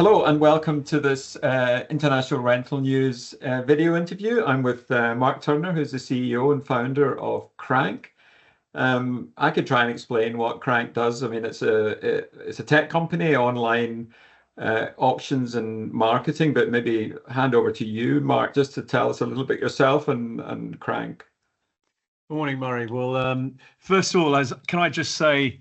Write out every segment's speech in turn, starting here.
Hello and welcome to this International Rental News video interview. I'm with Mark Turner, who's the CEO and founder of Krank. I could try and explain what Krank does. I mean, it's a tech company, online auctions and marketing, but maybe hand over to you, Mark, just to tell us a little bit yourself and Krank. Good morning, Murray. Well, first of all, can I just say,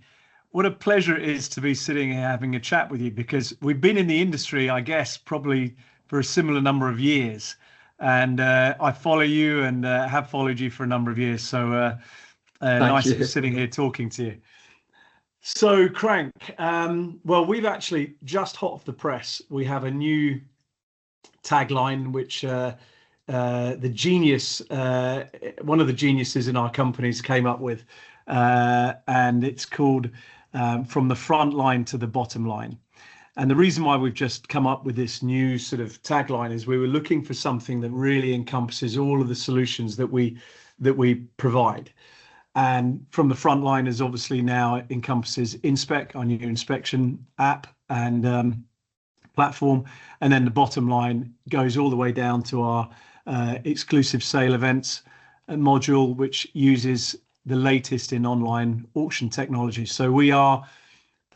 what a pleasure it is to be sitting here having a chat with you, because we've been in the industry, I guess, probably for a similar number of years. And I follow you and have followed you for a number of years. So nice to be sitting here talking to you. So Krank, well, we've actually just hot off the press. We have a new tagline, which the genius, one of the geniuses in our companies came up with, and it's called From the Front Line to the Bottom Line. And the reason why we've just come up with this new sort of tagline is we were looking for something that really encompasses all of the solutions that we provide. And From the Front Line is obviously now encompasses Inspeq, our new inspection app and platform. And then the bottom line goes all the way down to our exclusive sale events module, which uses the latest in online auction technology. So we are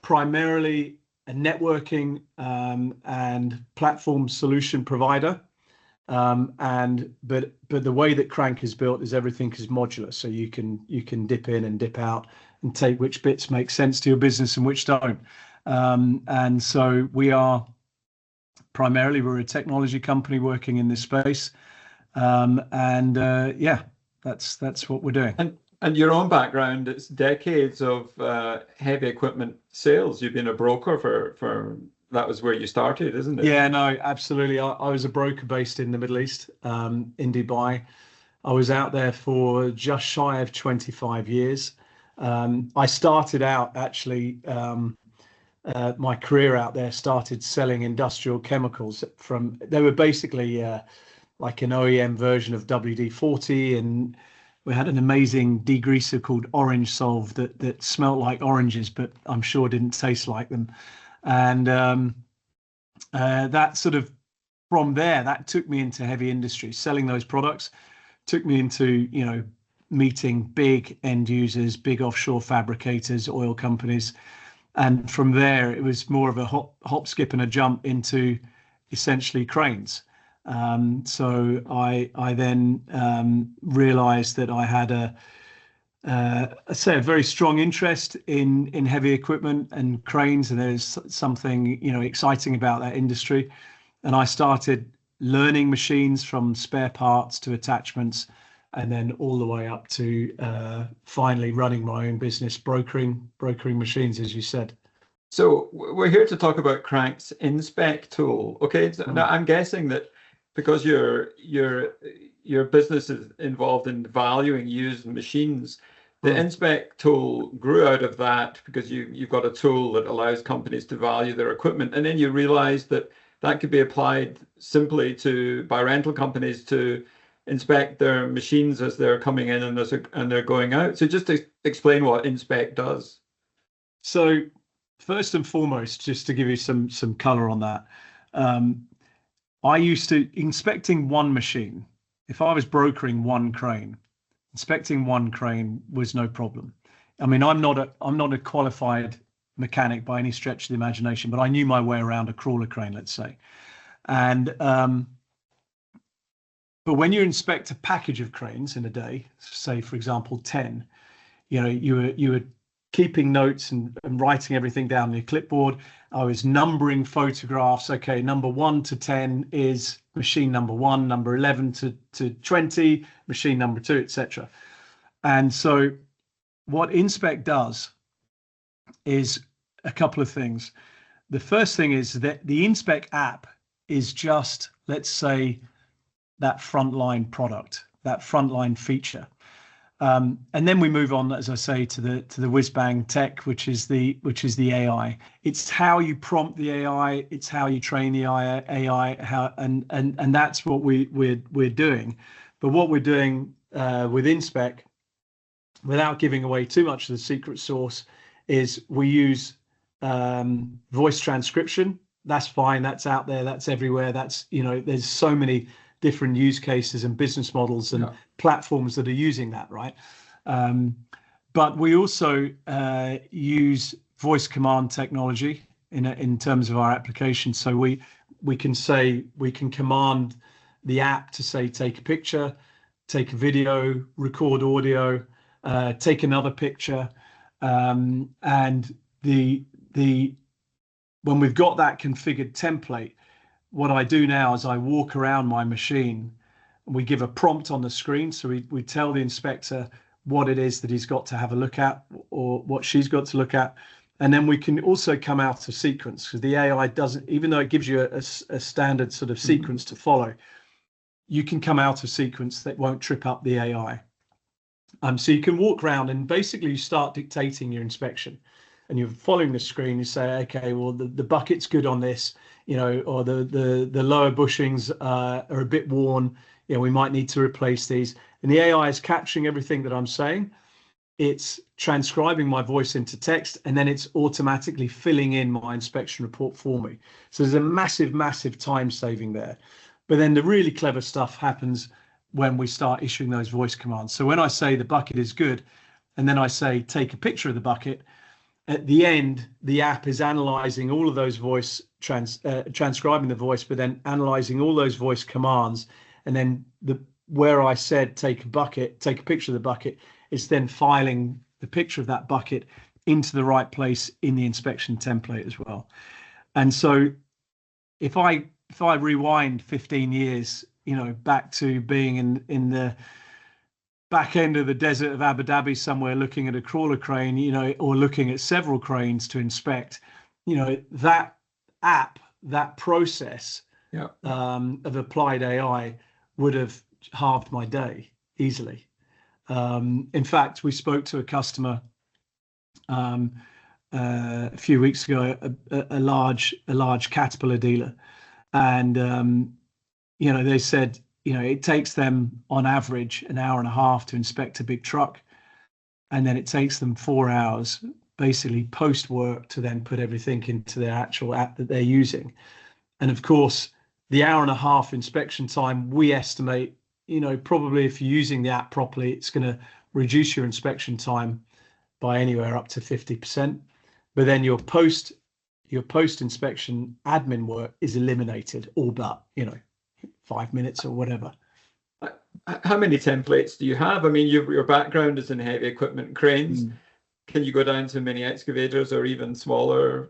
primarily a networking and platform solution provider, but the way that Krank is built is everything is modular. So you can dip in and dip out and take which bits make sense to your business and which don't. And so we're a technology company working in this space, yeah, that's what we're doing. And your own background, it's decades of heavy equipment sales. You've been a broker for that was where you started, isn't it? Yeah, no, absolutely. I was a broker based in the Middle East, in Dubai. I was out there for just shy of 25 years. I started out actually, my career out there started selling industrial chemicals they were basically like an OEM version of WD-40, and we had an amazing degreaser called Orange Solve that smelt like oranges, but I'm sure didn't taste like them. And that sort of, from there, that took me into heavy industry. Selling those products took me into, meeting big end users, big offshore fabricators, oil companies. And from there, it was more of a hop, skip and a jump into essentially cranes. So I then realized that I had a very strong interest in heavy equipment and cranes, and there's something exciting about that industry. And I started learning machines from spare parts to attachments, and then all the way up to finally running my own business, brokering machines, as you said. So we're here to talk about Krank's Inspeq tool. Okay, so now I'm guessing that because your business is involved in valuing used machines, the Inspeq tool grew out of that because you've got a tool that allows companies to value their equipment, and then you realized that could be applied simply by rental companies to inspect their machines as they're coming in and they're going out. So just to explain what Inspeq does. So first and foremost, just to give you some color on that, I used to inspecting one machine. If I was brokering one crane, inspecting one crane was no problem. I mean, I'm not a qualified mechanic by any stretch of the imagination, but I knew my way around a crawler crane, let's say. And but when you inspect a package of cranes in a day, say for example 10, you were keeping notes and writing everything down on your clipboard. I was numbering photographs. Okay, number 1 to 10 is machine number 1, number 11 to 20, machine number 2, etc. And so what Inspeq does is a couple of things. The first thing is that the Inspeq app is just, let's say, that frontline product, that frontline feature. And then we move on, as I say, to the whiz bang tech, which is the AI. It's how you prompt the AI. It's how you train the AI. And that's what we're doing. But what we're doing with Inspeq, without giving away too much of the secret sauce, is we use voice transcription that's fine. That's out there. That's everywhere. That's, there's so many different use cases and business models and platforms that are using that, right? But we also use voice command technology in terms of our application. So we can command the app to say, take a picture, take a video, record audio, take another picture, and when we've got that configured template, what I do now is I walk around my machine and we give a prompt on the screen. So we tell the inspector what it is that he's got to have a look at or what she's got to look at. And then we can also come out of sequence, because the AI doesn't, even though it gives you a standard sort of sequence to follow, you can come out of sequence that won't trip up the AI. So you can walk around and basically you start dictating your inspection. And you're following the screen, you say, okay, well, the bucket's good on this, or the lower bushings are a bit worn, we might need to replace these. And the AI is capturing everything that I'm saying. It's transcribing my voice into text, and then it's automatically filling in my inspection report for me. So there's a massive, massive time saving there. But then the really clever stuff happens when we start issuing those voice commands. So when I say the bucket is good, and then I say, take a picture of the bucket, at the end, the app is analyzing all of those voice, transcribing the voice, but then analyzing all those voice commands. And then where I said, take a picture of the bucket, it's then filing the picture of that bucket into the right place in the inspection template as well. And so if I rewind 15 years, back to being in the back end of the desert of Abu Dhabi somewhere, looking at a crawler crane, or looking at several cranes to inspect, that app, that process of applied AI would have halved my day easily. In fact, we spoke to a customer a few weeks ago, a large Caterpillar dealer, and they said, it takes them on average an hour and a half to inspect a big truck, and then it takes them 4 hours basically post work to then put everything into their actual app that they're using. And of course, the hour and a half inspection time, we estimate, probably if you're using the app properly, it's going to reduce your inspection time by anywhere up to 50%. But then your post inspection admin work is eliminated, all but 5 minutes or whatever. How many templates do you have? I mean, your background is in heavy equipment cranes. Can you go down to mini excavators or even smaller,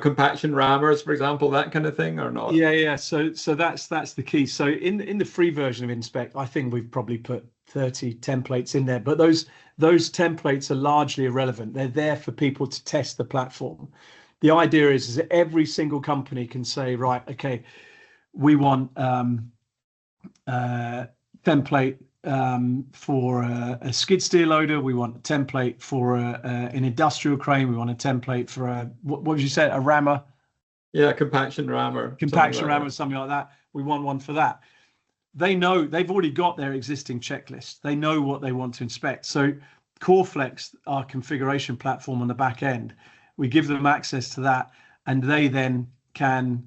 compaction rammers, for example, that kind of thing, or not? Yeah. So that's the key. So in the free version of Inspeq, I think we've probably put 30 templates in there, but those templates are largely irrelevant. They're there for people to test the platform. The idea is that every single company can say, right, okay, we want template for a skid steer loader. We want a template for an industrial crane. We want a template for what would you say, a rammer? Yeah, compaction rammer. Something like that. We want one for that. They know, they've already got their existing checklist. They know what they want to inspect. So CoreFlex, our configuration platform on the back end, we give them access to that, and they then can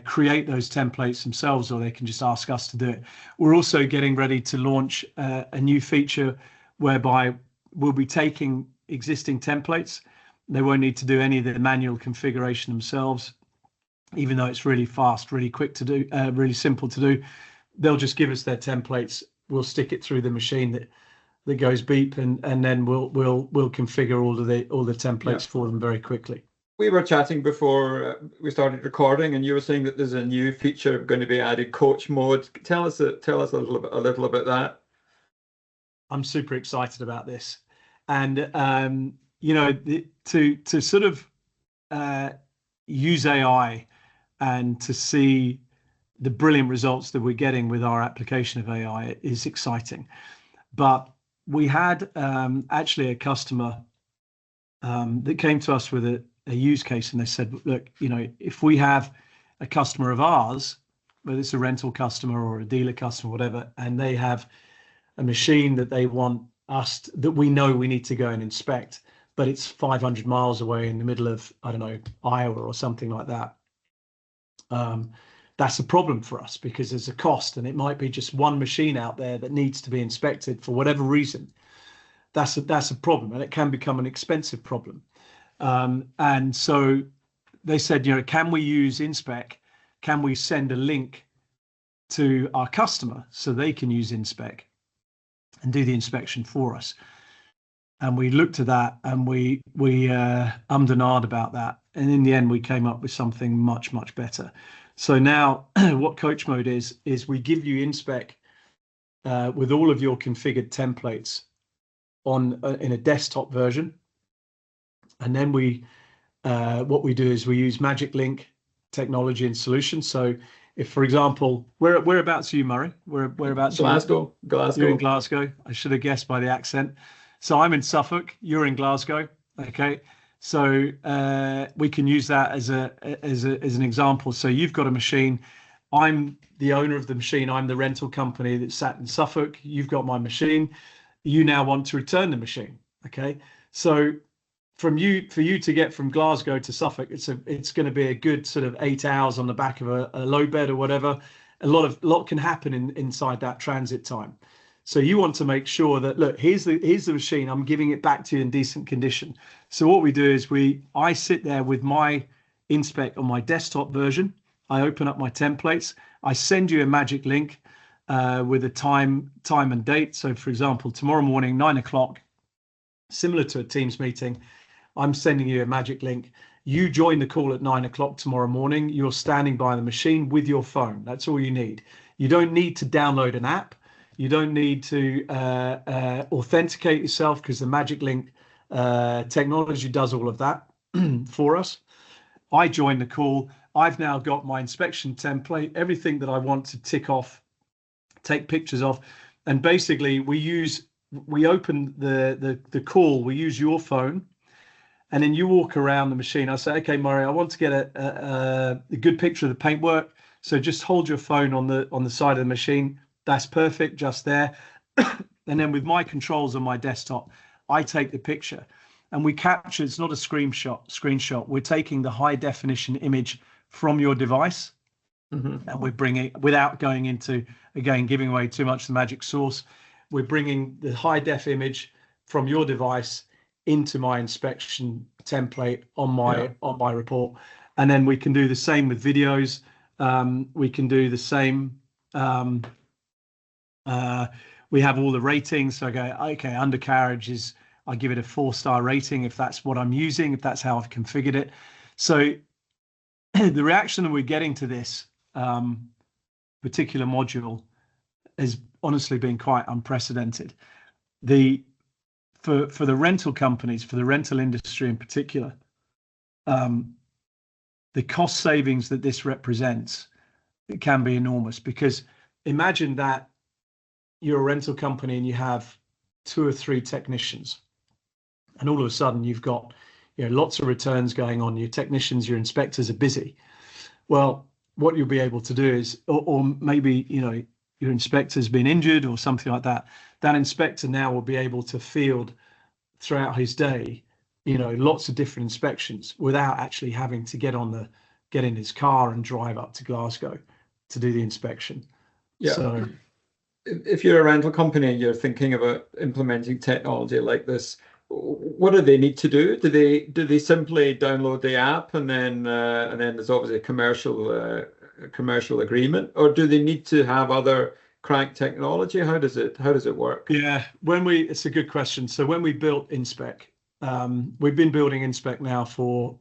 create those templates themselves, or they can just ask us to do it. We're also getting ready to launch a new feature whereby we'll be taking existing templates. They won't need to do any of the manual configuration themselves, even though it's really fast, really quick to do, really simple to do. They'll just give us their templates. We'll stick it through the machine that goes beep, and then we'll configure all the templates for them very quickly. We were chatting before we started recording, and you were saying that there's a new feature going to be added, coach mode. Tell us a little about that. I'm super excited about this, and to sort of use AI and to see the brilliant results that we're getting with our application of AI is exciting. But we had actually a customer that came to us with a use case, and they said, look, if we have a customer of ours, whether it's a rental customer or a dealer customer, whatever, and they have a machine that they want us that we know we need to go and inspect, but it's 500 miles away in the middle of, I don't know, Iowa or something like that. That's a problem for us because there's a cost, and it might be just one machine out there that needs to be inspected for whatever reason. That's a problem, and it can become an expensive problem. And so they said, can we use Inspeq? Can we send a link to our customer so they can use Inspeq and do the inspection for us? And we looked at that, and we ummed and ahed about that, and in the end we came up with something much better. So now what Coach Mode is we give you Inspeq with all of your configured templates in a desktop version, and then what we do is we use Magic Link technology and solutions. So if, for example, whereabouts are you, Murray? Whereabouts? Glasgow. You're in Glasgow. I should have guessed by the accent. So I'm in Suffolk. You're in Glasgow. Okay. So we can use that as an example. So you've got a machine. I'm the owner of the machine. I'm the rental company that sat in Suffolk. You've got my machine. You now want to return the machine. Okay. So for you to get from Glasgow to Suffolk, it's going to be a good sort of 8 hours on the back of a low bed or whatever. A lot can happen inside that transit time. So you want to make sure that, look, here's the machine. I'm giving it back to you in decent condition. So what we do is I sit there with my Inspeq on my desktop version. I open up my templates. I send you a magic link with a time and date. So for example, tomorrow morning, 9 o'clock, similar to a Teams meeting, I'm sending you a magic link. You join the call at 9 o'clock tomorrow morning. You're standing by the machine with your phone. That's all you need. You don't need to download an app. You don't need to authenticate yourself, because the Magic Link technology does all of that for us. I join the call. I've now got my inspection template, everything that I want to tick off, take pictures of, and basically we open the call. We use your phone, and then you walk around the machine. I say, okay, Murray, I want to get a good picture of the paintwork. So just hold your phone on the side of the machine. That's perfect, just there. And then with my controls on my desktop, I take the picture, and we capture. It's not a screenshot. We're taking the high definition image from your device, and we're bringing, without going into, again, giving away too much of the magic sauce, we're bringing the high def image from your device into my inspection template on my report. And then we can do the same with videos. We can do the same. We have all the ratings. So I go, okay, undercarriage is, I give it a 4-star rating if that's what I'm using, if that's how I've configured it. So the reaction that we're getting to this particular module has honestly been quite unprecedented. For the rental companies, for the rental industry in particular, the cost savings that this represents, it can be enormous. Because imagine that you're a rental company and you have 2 or 3 technicians, and all of a sudden you've got lots of returns going on. Your technicians, your inspectors are busy. Well, what you'll be able to do is, or maybe your inspector's been injured or something like that. That inspector now will be able to field throughout his day, lots of different inspections without actually having to get in his car and drive up to Glasgow to do the inspection. Yeah. So if you're a rental company and you're thinking about implementing technology like this, what do they need to do? Do they simply download the app and then there's obviously a commercial agreement, or do they need to have other Krank technology? How does it work? Yeah, it's a good question. So when we built Inspeq, we've been building Inspeq now for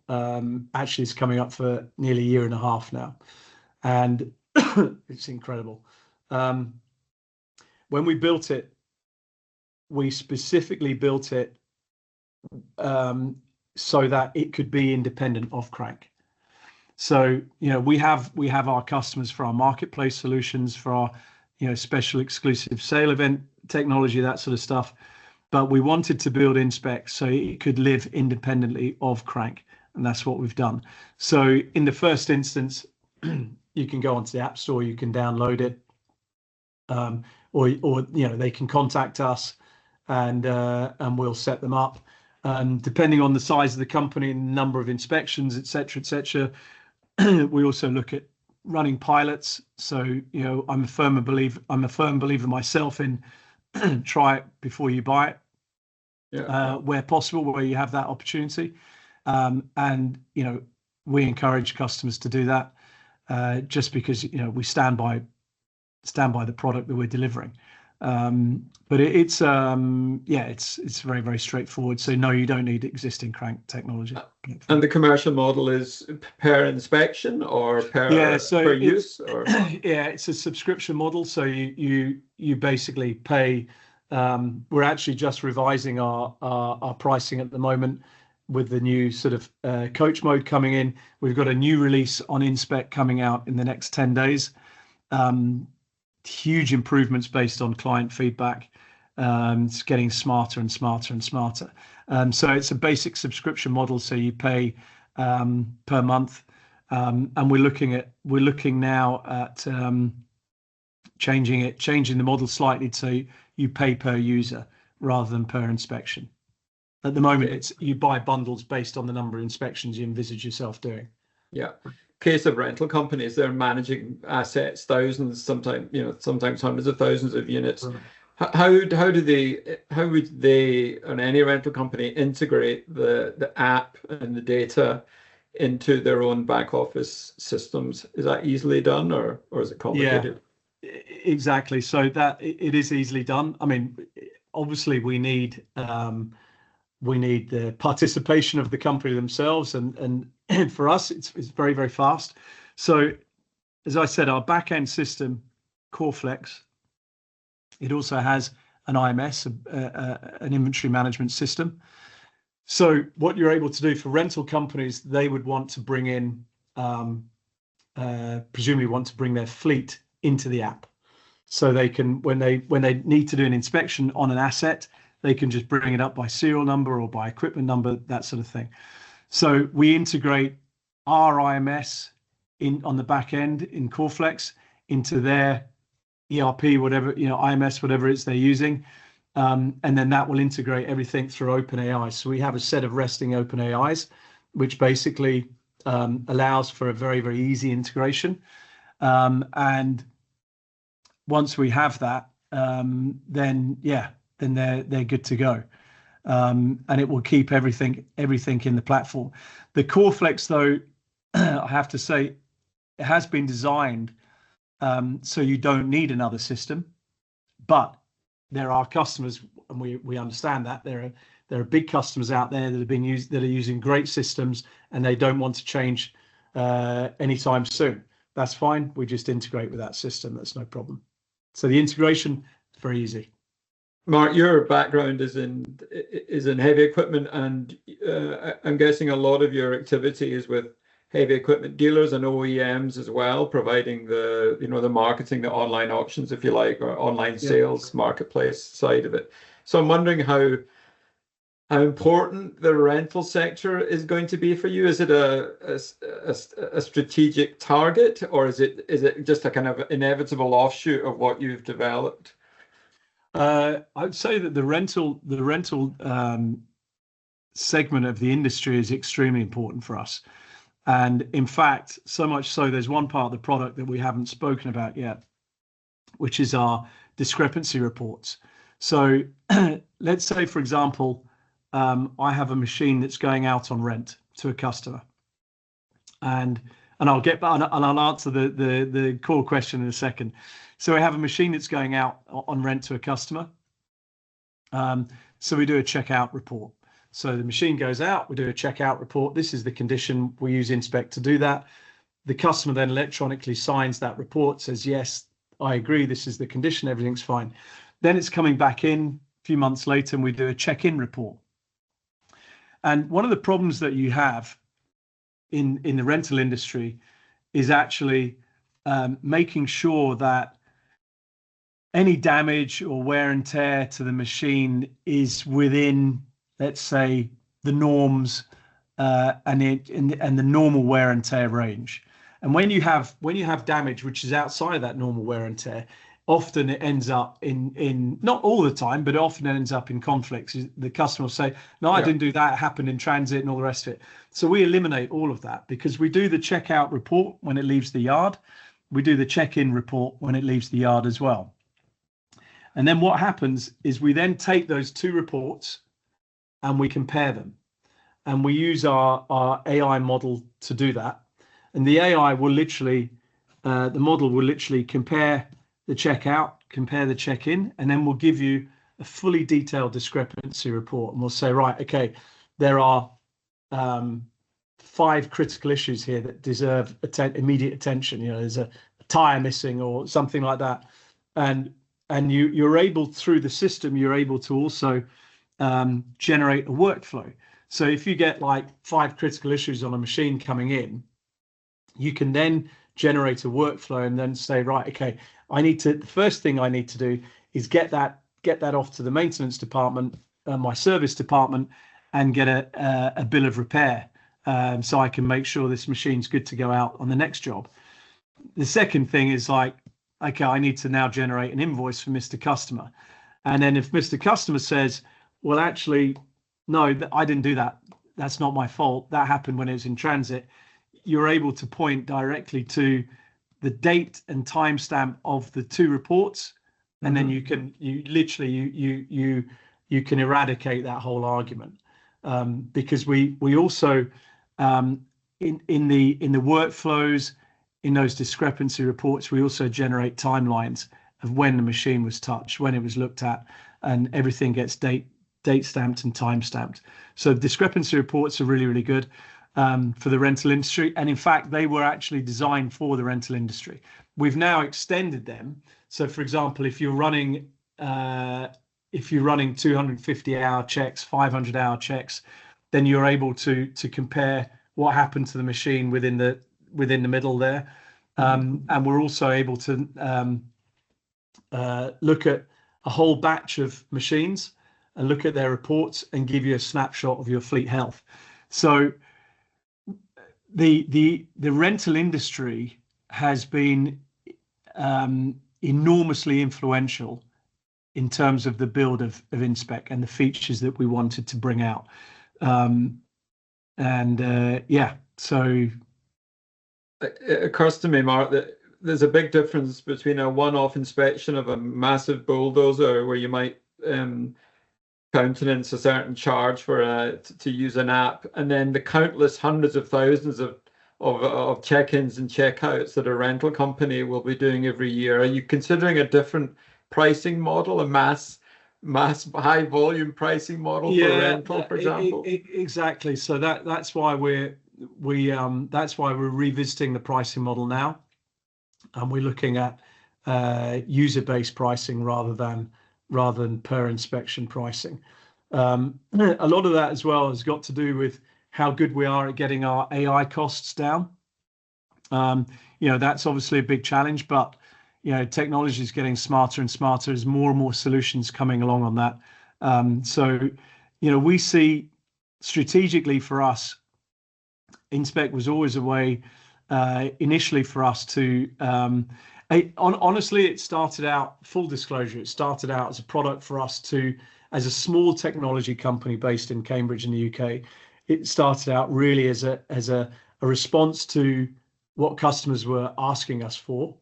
actually it's coming up for nearly 1.5 years now, and it's incredible. When we built it, we specifically built it so that it could be independent of Krank. So we have our customers for our marketplace solutions, for our special exclusive sale event technology, that sort of stuff. But we wanted to build Inspeq so it could live independently of Krank, and that's what we've done. So in the first instance, you can go onto the App Store, you can download it, or they can contact us, and we'll set them up. Depending on the size of the company and the number of inspections, etc. We also look at running pilots. So, you know, I'm a firm believer myself in try it before you buy it. Yeah. Where possible, where you have that opportunity. And, you know, we encourage customers to do that, just because, you know, we stand by the product that we're delivering. But it's very, very straightforward. So no, you don't need existing Krank technology. And the commercial model is per inspection or per use? Or? Yeah, it's a subscription model. So you basically pay. We're actually just revising our pricing at the moment with the new sort of coach mode coming in. We've got a new release on Inspeq coming out in the next 10 days. Huge improvements based on client feedback. It's getting smarter and smarter and smarter. So it's a basic subscription model. So you pay per month, and we're looking now at changing the model slightly so you pay per user rather than per inspection. At the moment, it's you buy bundles based on the number of inspections you envisage yourself doing. Yeah. Case of rental companies, they're managing assets, thousands, sometimes hundreds of thousands of units. How would they, on any rental company, integrate the app and the data into their own back office systems? Is that easily done, or is it complicated? Yeah, exactly. So that it is easily done. I mean, obviously we need the participation of the company themselves, and for us it's very, very fast. So as I said, our back-end system, CoreFlex, it also has an IMS, an inventory management system. So what you're able to do for rental companies, they would want to bring in, presumably want to bring their fleet into the app. So they can, when they need to do an inspection on an asset, they can just bring it up by serial number or by equipment number, that sort of thing. So we integrate our IMS on the back end in CoreFlex into their ERP, whatever, IMS, whatever it is they're using. And then that will integrate everything through OpenAI. So we have a set of resting OpenAIs, which basically allows for a very, very easy integration. And once we have that, then they're good to go. And it will keep everything in the platform. The CoreFlex, though, I have to say, it has been designed so you don't need another system. But there are customers, and we understand that there are big customers out there that are using great systems, and they don't want to change anytime soon. That's fine. We just integrate with that system. That's no problem. So the integration is very easy. Mark, your background is in heavy equipment, and I'm guessing a lot of your activity is with heavy equipment dealers and OEMs as well, providing the marketing, the online options, if you like, or online sales marketplace side of it. So I'm wondering how important the rental sector is going to be for you. Is it a strategic target, or is it just a kind of inevitable offshoot of what you've developed? I would say that the rental segment of the industry is extremely important for us. And in fact, so much so, there's one part of the product that we haven't spoken about yet, which is our discrepancy reports. So let's say, for example, I have a machine that's going out on rent to a customer, and I'll answer the core question in a second. So I have a machine that's going out on rent to a customer. So we do a checkout report. So the machine goes out, we do a checkout report. This is the condition. We use Inspeq to do that. The customer then electronically signs that report, says, yes, I agree, this is the condition, everything's fine. Then it's coming back in a few months later, and we do a check-in report. And one of the problems that you have in the rental industry is actually making sure that any damage or wear and tear to the machine is within, let's say, the norms and the normal wear and tear range. And when you have damage which is outside of that normal wear and tear, often it ends up in not all the time, but it often ends up in conflicts. The customer will say, no, I didn't do that, it happened in transit and all the rest of it. So we eliminate all of that because we do the checkout report when it leaves the yard. We do the check-in report when it leaves the yard as well. And then what happens is we then take those two reports and we compare them. And we use our AI model to do that. And the AI will literally, the model will literally compare the checkout, compare the check-in, and then we'll give you a fully detailed discrepancy report. And we'll say, right, okay, there are 5 critical issues here that deserve immediate attention. You know, there's a tire missing or something like that. And you're able, through the system, you're able to also generate a workflow. So if you get like 5 critical issues on a machine coming in, you can then generate a workflow and then say, right, okay, the first thing I need to do is get that off to the maintenance department, my service department, and get a bill of repair, so I can make sure this machine's good to go out on the next job. The second thing is like, okay, I need to now generate an invoice for Mr. Customer. And then if Mr. Customer says, well, actually, no, I didn't do that. That's not my fault. That happened when it was in transit. You're able to point directly to the date and timestamp of the 2 reports, and then you can eradicate that whole argument, because we also in the workflows, in those discrepancy reports, we also generate timelines of when the machine was touched, when it was looked at, and everything gets date stamped and time stamped. So discrepancy reports are really, really good for the rental industry. And in fact, they were actually designed for the rental industry. We've now extended them. So for example, if you're running 250-hour checks, 500-hour checks, then you're able to compare what happened to the machine within the middle there. And we're also able to look at a whole batch of machines and look at their reports and give you a snapshot of your fleet health. So the rental industry has been enormously influential in terms of the build of Inspeq and the features that we wanted to bring out. So it occurs to me, Mark, that there's a big difference between a one-off inspection of a massive bulldozer where you might countenance a certain charge for to use an app, and then the countless hundreds of thousands of check-ins and check-outs that a rental company will be doing every year. Are you considering a different pricing model, a mass high volume pricing model for rental, for example? Exactly. So that's why we're revisiting the pricing model now, and we're looking at user-based pricing rather than per inspection pricing. A lot of that as well has got to do with how good we are at getting our AI costs down. That's obviously a big challenge, but technology is getting smarter and smarter. There's more and more solutions coming along on that. So we see strategically for us, Inspeq was always a way initially for us to honestly, it started out, full disclosure, it started out as a product for us as a small technology company based in Cambridge in the UK. It started out really as a response to what customers were asking us for.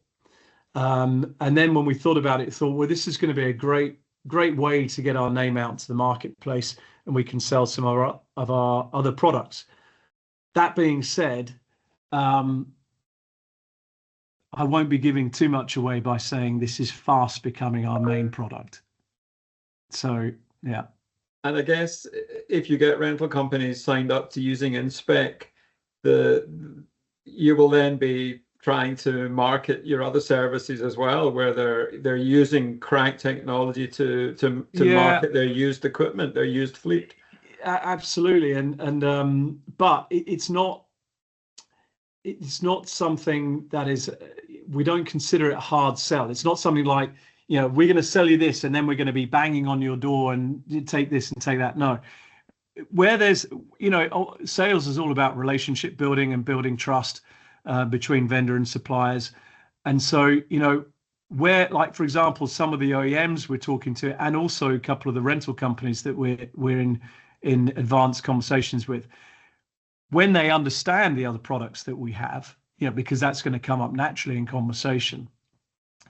And then when we thought about it, thought, well, this is going to be a great way to get our name out to the marketplace, and we can sell some of our other products. That being said, I won't be giving too much away by saying this is fast becoming our main product. So, yeah. And I guess if you get rental companies signed up to using Inspeq, you will then be trying to market your other services as well, where they're using Krank technology to market their used equipment, their used fleet. Absolutely, but it's not something that is, we don't consider it a hard sell. It's not something like, we're going to sell you this and then we're going to be banging on your door and take this and take that. No, where there's, sales is all about relationship building and building trust between vendor and suppliers. And so, where, like, for example, some of the OEMs we're talking to, and also a couple of the rental companies that we're in advanced conversations with, when they understand the other products that we have, because that's going to come up naturally in conversation,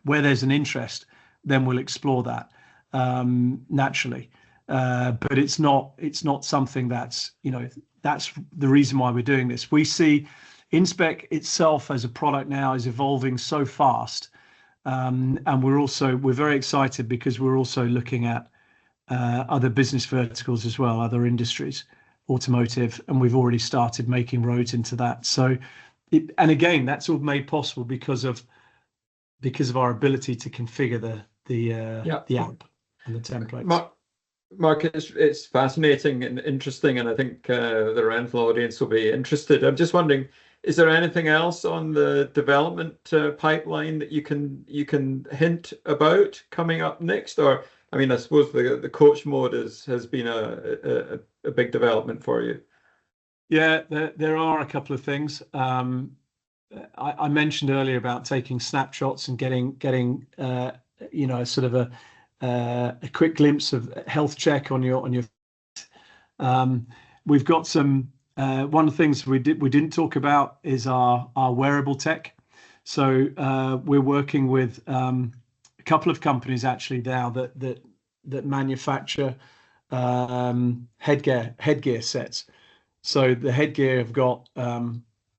where there's an interest, then we'll explore that naturally. But it's not something that's the reason why we're doing this. We see Inspeq itself as a product now is evolving so fast, and we're very excited because we're also looking at other business verticals as well, other industries, automotive, and we've already started making roads into that. So, and again, that's all made possible because of our ability to configure the app and the templates. Mark, it's fascinating and interesting, and I think the rental audience will be interested. I'm just wondering, is there anything else on the development pipeline that you can hint about coming up next? Or, I mean, I suppose the coach mode has been a big development for you. Yeah, there are a couple of things. I mentioned earlier about taking snapshots and getting sort of a quick glimpse of health check on your. We've got some. One of the things we didn't talk about is our wearable tech. So we're working with a couple of companies actually now that manufacture headgear sets. So the headgear have got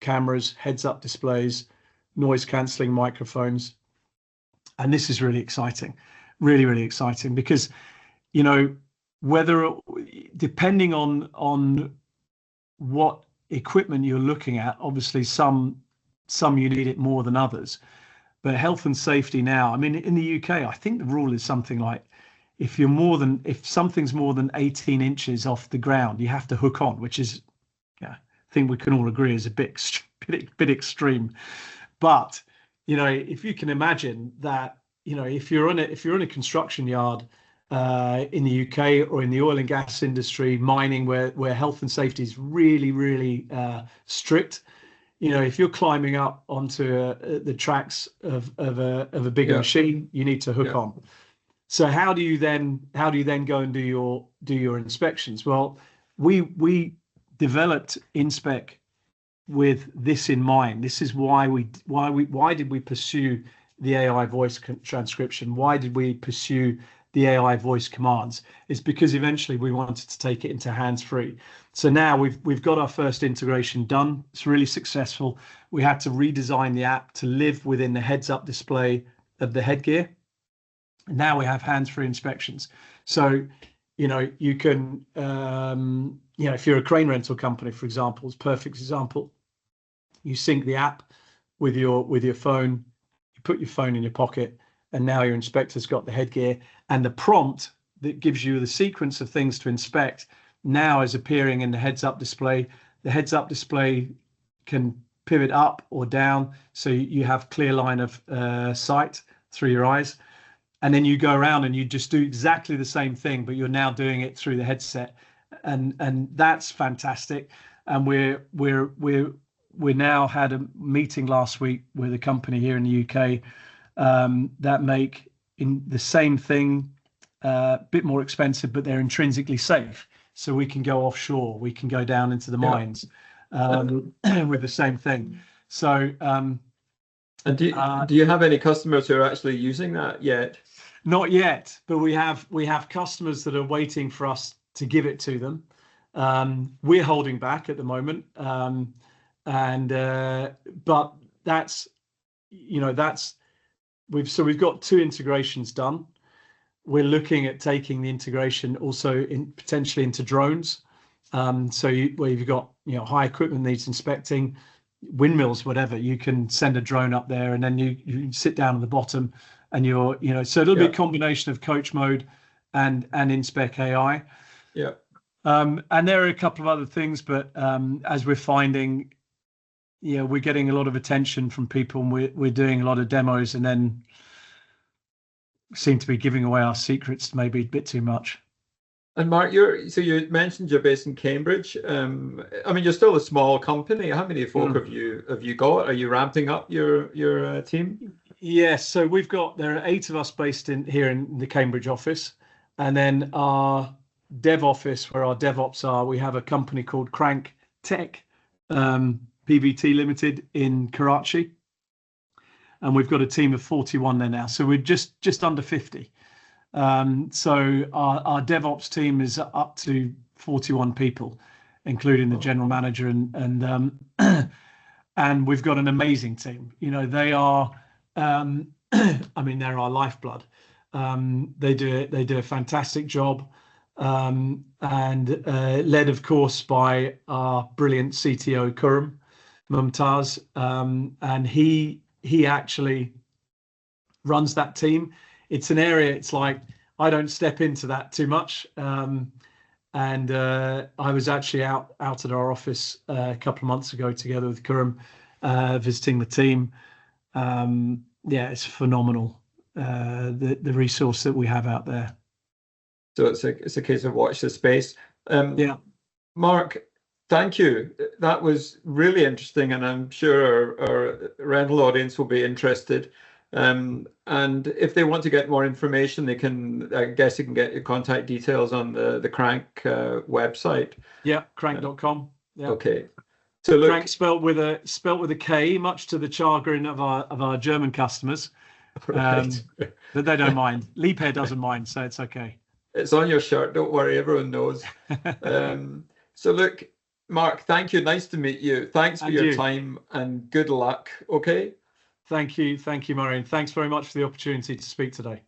cameras, heads-up displays, noise cancelling microphones, and this is really exciting, really, really exciting, because whether depending on what equipment you're looking at, obviously some you need it more than others, but health and safety now, I mean, in the UK, I think the rule is something like if something's more than 18 inches off the ground, you have to hook on, which is, I think we can all agree, is a bit extreme. But if you can imagine that, if you're in a construction yard in the UK or in the oil and gas industry, mining, where health and safety is really, really strict, if you're climbing up onto the tracks of a bigger machine, you need to hook on. So how do you then go and do your inspections? Well, we developed Inspeq with this in mind. This is why did we pursue the AI voice transcription? Why did we pursue the AI voice commands? It's because eventually we wanted to take it into hands-free. So now we've got our first integration done. It's really successful. We had to redesign the app to live within the heads-up display of the headgear. And now we have hands-free inspections. So you can if you're a crane rental company, for example, it's a perfect example. You sync the app with your phone, you put your phone in your pocket, and now your inspector's got the headgear, and the prompt that gives you the sequence of things to inspect now is appearing in the heads-up display. The heads-up display can pivot up or down, so you have clear line of sight through your eyes. And then you go around and you just do exactly the same thing, but you're now doing it through the headset, and that's fantastic. And we now had a meeting last week with a company here in the UK that make in the same thing, a bit more expensive, but they're intrinsically safe. So we can go offshore, we can go down into the mines with the same thing. So. And do you have any customers who are actually using that yet? Not yet, but we have customers that are waiting for us to give it to them. We're holding back at the moment, but we've got 2 integrations done. We're looking at taking the integration also potentially into drones. Where you've got high equipment needs inspecting, windmills, whatever, you can send a drone up there, and then you sit down at the bottom, and so it'll be a combination of coach mode and Inspeq AI. Yeah. And there are a couple of other things, but as we're finding, we're getting a lot of attention from people, and we're doing a lot of demos, and then seem to be giving away our secrets maybe a bit too much. And Mark, you mentioned you're based in Cambridge. I mean, you're still a small company. How many folk have you got? Are you ramping up your team? Yes, so there are 8 of us based here in the Cambridge office, and then our dev office, where our DevOps are, we have a company called Krank Tech PVT Limited in Karachi, and we've got a team of 41 there now. So we're just under 50. So our DevOps team is up to 41 people, including the general manager, and and we've got an amazing team. You know, they are, I mean, they're our lifeblood. They do a fantastic job, and led, of course, by our brilliant CTO Kurum Mumtaz, and he actually runs that team. It's an area, it's like I don't step into that too much. And I was actually out at our office a couple of months ago together with Kurum, visiting the team. Yeah, it's phenomenal, the resource that we have out there. So it's a case of watch the space. Yeah. Mark, thank you. That was really interesting, and I'm sure our rental audience will be interested. And if they want to get more information, they can, I guess you can get your contact details on the Krank website. Yeah, krank.com. Yeah. Okay. So look, Krank spelt with a K, much to the chagrin of our German customers. right. But they don't mind. Liebherr doesn't mind, so it's okay. It's on your shirt, don't worry, everyone knows. So look, Mark, thank you. Nice to meet you. Thanks for your time, and good luck. Okay. Thank you, Murray, and thanks very much for the opportunity to speak today.